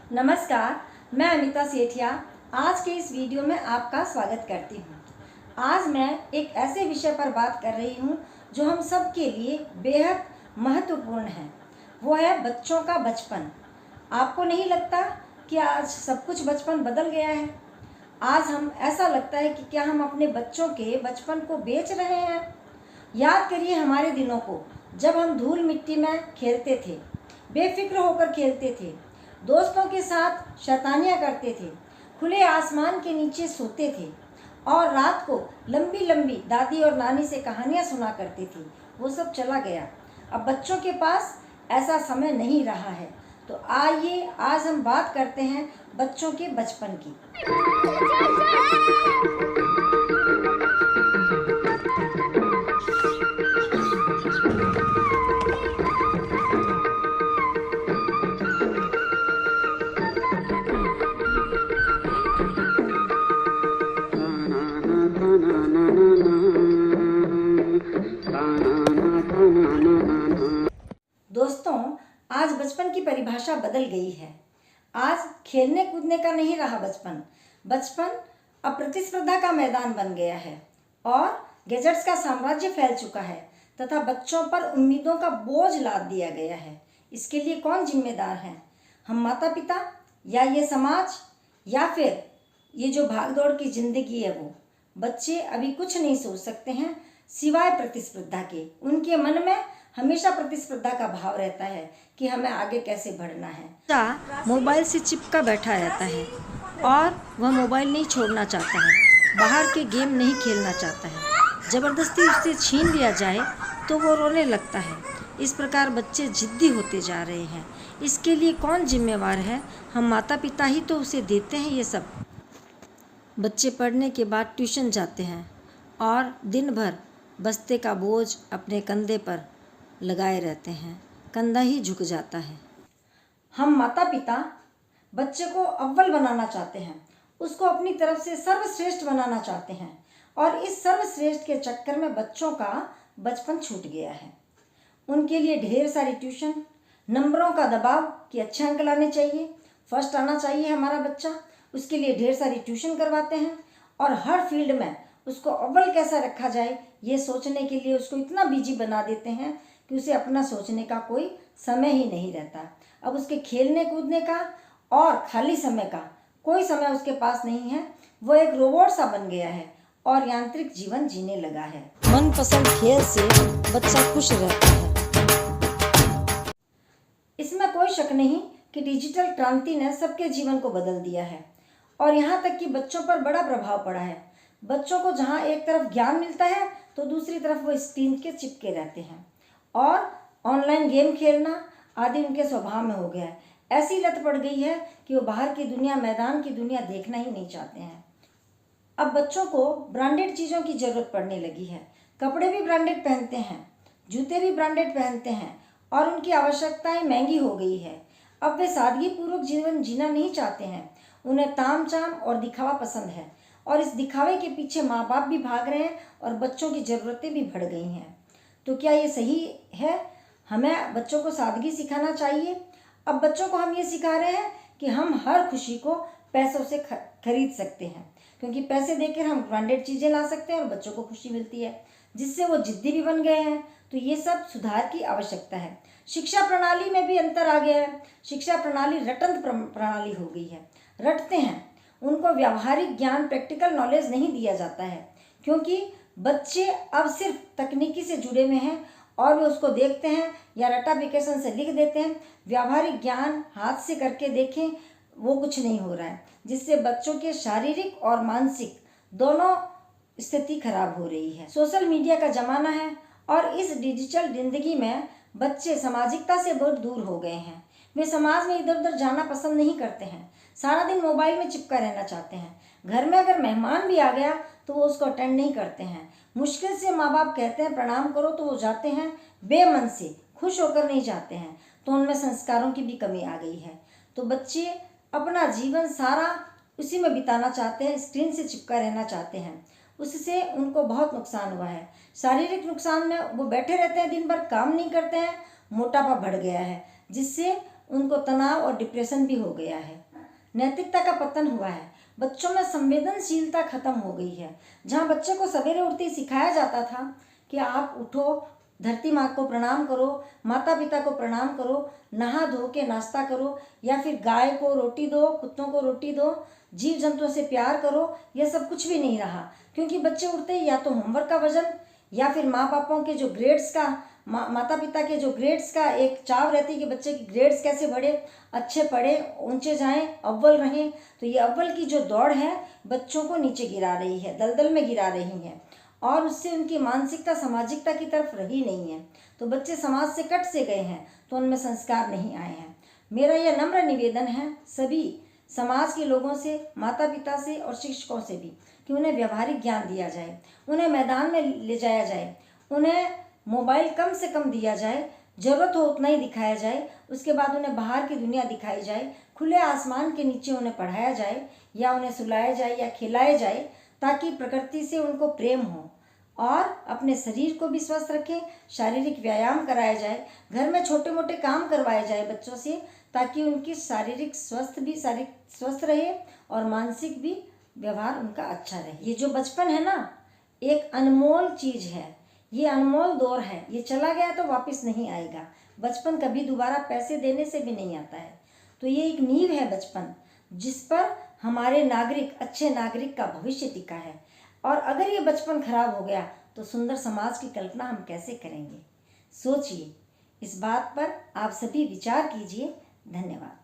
नमस्कार, मैं अमिता सेठिया आज के इस वीडियो में आपका स्वागत करती हूँ। आज मैं एक ऐसे विषय पर बात कर रही हूँ जो हम सब के लिए बेहद महत्वपूर्ण है। वो है बच्चों का बचपन। आपको नहीं लगता कि आज सब कुछ बचपन बदल गया है? आज हम ऐसा लगता है कि क्या हम अपने बच्चों के बचपन को बेच रहे हैं? याद करिए हमारे दिनों को, जब हम धूल मिट्टी में खेलते थे, बेफिक्र होकर खेलते थे, दोस्तों के साथ शैतानियाँ करते थे, खुले आसमान के नीचे सोते थे और रात को लंबी लंबी दादी और नानी से कहानियाँ सुना करते थे। वो सब चला गया। अब बच्चों के पास ऐसा समय नहीं रहा है। तो आइए आज हम बात करते हैं बच्चों के बचपन की। दोस्तों, आज बचपन की परिभाषा बदल गई है। आज खेलने कूदने का नहीं रहा बचपन। बचपन अब प्रतिस्पर्धा का मैदान बन गया है और गैजेट्स का साम्राज्य फैल चुका है तथा बच्चों पर उम्मीदों का बोझ लाद दिया गया है। इसके लिए कौन जिम्मेदार है? हम माता पिता, या ये समाज, या फिर ये जो भागदौड़ की जिंदगी है वो? बच्चे अभी कुछ नहीं सोच सकते हैं सिवाय प्रतिस्पर्धा के। उनके मन में हमेशा प्रतिस्पर्धा का भाव रहता है कि हमें आगे कैसे बढ़ना है। बच्चा मोबाइल से चिपका बैठा रहता है और वह मोबाइल नहीं छोड़ना चाहता है, बाहर के गेम नहीं खेलना चाहता है। ज़बरदस्ती उससे छीन लिया जाए तो वो रोने लगता है। इस प्रकार बच्चे जिद्दी होते जा रहे हैं। इसके लिए कौन जिम्मेवार है? हम माता पिता ही तो उसे देते हैं ये सब। बच्चे पढ़ने के बाद ट्यूशन जाते हैं और दिन भर बस्ते का बोझ अपने कंधे पर लगाए रहते हैं। कंधा ही झुक जाता है। हम माता पिता बच्चे को अव्वल बनाना चाहते हैं, उसको अपनी तरफ से सर्वश्रेष्ठ बनाना चाहते हैं और इस सर्वश्रेष्ठ के चक्कर में बच्चों का बचपन छूट गया है। उनके लिए ढेर सारी ट्यूशन, नंबरों का दबाव कि अच्छे अंक लाने चाहिए, फर्स्ट आना चाहिए हमारा बच्चा, उसके लिए ढेर सारी ट्यूशन करवाते हैं और हर फील्ड में उसको अव्वल कैसा रखा जाए ये सोचने के लिए उसको इतना बिजी बना देते हैं कि उसे अपना सोचने का कोई समय ही नहीं रहता। अब उसके खेलने कूदने का और खाली समय का कोई समय उसके पास नहीं है। वो एक रोबोट सा बन गया है और यांत्रिक जीवन जीने लगा है। मनपसंद खेल से बच्चा खुश रहता है। इसमें कोई शक नहीं कि डिजिटल क्रांति ने सबके जीवन को बदल दिया है और यहाँ तक कि बच्चों पर बड़ा प्रभाव पड़ा है। बच्चों को जहाँ एक तरफ ज्ञान मिलता है तो दूसरी तरफ वो स्क्रीन के चिपके रहते हैं और ऑनलाइन गेम खेलना आदि उनके स्वभाव में हो गया है। ऐसी लत पड़ गई है कि वो बाहर की दुनिया, मैदान की दुनिया देखना ही नहीं चाहते हैं। अब बच्चों को ब्रांडेड चीज़ों की ज़रूरत पड़ने लगी है। कपड़े भी ब्रांडेड पहनते हैं, जूते भी ब्रांडेड पहनते हैं और उनकी आवश्यकताएं महंगी हो गई है। अब वे सादगीपूर्वक जीवन जीना नहीं चाहते हैं। उन्हें ताम झाम और दिखावा पसंद है और इस दिखावे के पीछे माँ बाप भी भाग रहे हैं और बच्चों की ज़रूरतें भी बढ़ गई हैं। तो क्या ये सही है? हमें बच्चों को सादगी सिखाना चाहिए। अब बच्चों को हम ये सिखा रहे हैं कि हम हर खुशी को पैसों से खरीद सकते हैं, क्योंकि पैसे देकर हम ब्रांडेड चीज़ें ला सकते हैं और बच्चों को खुशी मिलती है, जिससे वो जिद्दी भी बन गए हैं। तो ये सब सुधार की आवश्यकता है। शिक्षा प्रणाली में भी अंतर आ गया है। शिक्षा प्रणाली रटंत प्रणाली हो गई है। रटते हैं, उनको व्यावहारिक ज्ञान, प्रैक्टिकल नॉलेज नहीं दिया जाता है, क्योंकि बच्चे अब सिर्फ तकनीकी से जुड़े हुए हैं और वे उसको देखते हैं या रटाफिकेशन से लिख देते हैं। व्यावहारिक ज्ञान हाथ से करके देखें, वो कुछ नहीं हो रहा है, जिससे बच्चों के शारीरिक और मानसिक दोनों स्थिति खराब हो रही है। सोशल मीडिया का ज़माना है और इस डिजिटल जिंदगी में बच्चे सामाजिकता से बहुत दूर हो गए हैं। वे समाज में इधर उधर जाना पसंद नहीं करते हैं, सारा दिन मोबाइल में चिपका रहना चाहते हैं। घर में अगर मेहमान भी आ गया तो वो उसको अटेंड नहीं करते हैं। मुश्किल से माँ बाप कहते हैं प्रणाम करो तो वो जाते हैं, बेमन से, खुश होकर नहीं जाते हैं। तो उनमें संस्कारों की भी कमी आ गई है। तो बच्चे अपना जीवन सारा उसी में बिताना चाहते हैं, स्क्रीन से चिपका रहना चाहते हैं। उससे उनको बहुत नुकसान हुआ है। शारीरिक नुकसान में वो बैठे रहते हैं, दिन भर काम नहीं करते हैं, मोटापा बढ़ गया है, जिससे उनको तनाव और डिप्रेशन भी हो गया है। नैतिकता का पतन हुआ है, बच्चों में संवेदनशीलता खत्म हो गई है। जहाँ बच्चे को सवेरे उठते ही सिखाया जाता था कि आप उठो, धरती माँ को प्रणाम करो, माता पिता को प्रणाम करो, नहा धो के नाश्ता करो, या फिर गाय को रोटी दो, कुत्तों को रोटी दो, जीव जंतुओं से प्यार करो, यह सब कुछ भी नहीं रहा। क्योंकि बच्चे उठते ही या तो होमवर्क का वजन या फिर माँ बापों के जो ग्रेड्स का माता पिता के जो ग्रेड्स का एक चाव रहती है कि बच्चे के ग्रेड्स कैसे बढ़े, अच्छे पढ़े, ऊंचे जाएं, अव्वल रहें। तो ये अव्वल की जो दौड़ है बच्चों को नीचे गिरा रही है, दलदल में गिरा रही है, और उससे उनकी मानसिकता सामाजिकता की तरफ रही नहीं है। तो बच्चे समाज से कट से गए हैं, तो उनमें संस्कार नहीं आए हैं। मेरा यह नम्र निवेदन है सभी समाज के लोगों से, माता पिता से और शिक्षकों से भी, कि उन्हें व्यवहारिक ज्ञान दिया जाए, उन्हें मैदान में ले जाया जाए, उन्हें मोबाइल कम से कम दिया जाए, ज़रूरत हो उतना ही दिखाया जाए, उसके बाद उन्हें बाहर की दुनिया दिखाई जाए, खुले आसमान के नीचे उन्हें पढ़ाया जाए, या उन्हें सुलाया जाए या खिलाया जाए, ताकि प्रकृति से उनको प्रेम हो, और अपने शरीर को भी स्वस्थ रखें। शारीरिक व्यायाम कराया जाए, घर में छोटे मोटे काम करवाए जाए बच्चों से, ताकि उनकी शारीरिक स्वस्थ रहे और मानसिक भी व्यवहार उनका अच्छा रहे। ये जो बचपन है ना, एक अनमोल चीज़ है, ये अनमोल दौर है, ये चला गया तो वापस नहीं आएगा। बचपन कभी दोबारा पैसे देने से भी नहीं आता है। तो ये एक नींव है बचपन, जिस पर हमारे नागरिक, अच्छे नागरिक का भविष्य टिका है। और अगर ये बचपन खराब हो गया तो सुंदर समाज की कल्पना हम कैसे करेंगे? सोचिए, इस बात पर आप सभी विचार कीजिए। धन्यवाद।